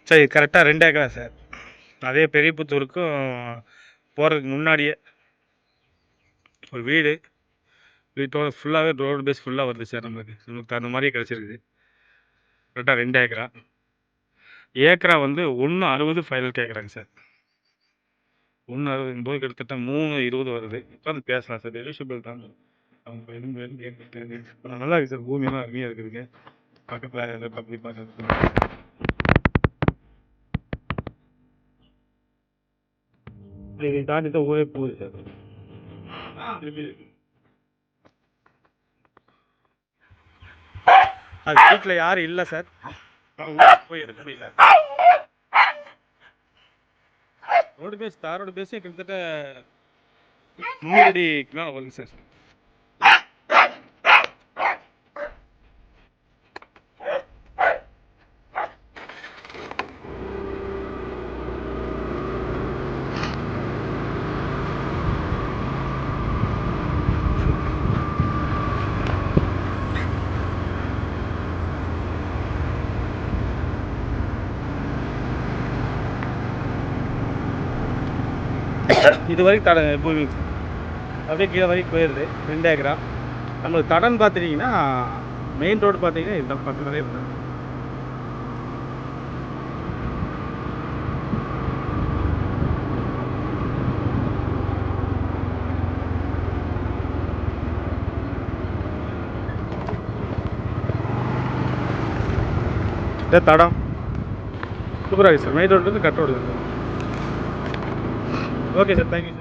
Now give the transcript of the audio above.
சரி கரெக்டாக 2 ஏக்கரா சார். அதே பெரியபுத்தூருக்கும் போகிறதுக்கு முன்னாடியே ஒரு வீடு, வீட்டோட ஃபுல்லாகவே ரோடு பேஸ் ஃபுல்லாக வருது சார். நமக்கு தகுந்த மாதிரியே கிடச்சிருக்குது. கரெக்டாக 2 ஏக்கரா. ஏக்கரா வந்து 1.60 ஃபைனல் கேட்குறாங்க சார். 1.60 போது கிட்டத்தட்ட 3.20 வருது. உட்காந்து பேசலாம் சார். எலிஜிபிள் தான். அவங்க எதுவும் வேணும் கேட்குறது. நல்லா இருக்குது சார். பூமியெல்லாம் அருமையாக இருக்குதுங்க. பக்கத்தில் பப்ளிக் பார்க்க இதை தாண்டி தான் ஊரே போகுது சார். அது வீட்டில் யாரும் இல்லை சார். போயிடுது முடியல. ரோடு பேஸ் தாரோடு பேஸே கிட்டத்தட்ட 100 அடிக்கு மேலே வருது சார். இது வரைக்கும் பூமி அப்படியே கீழே வரைக்கும் போயிடுது. 2 ஏக்கரா. நம்மளுக்கு தடன்னு பார்த்துட்டிங்கன்னா மெயின் ரோடு பார்த்தீங்கன்னா இதுதான் பக்கத்துலேயே இருக்குது. இதான் தடம் சூப்பராக இருக்குது சார். மெயின் ரோடு வந்து கட் ரோடு இருக்குது. Okay sir, thank you sir.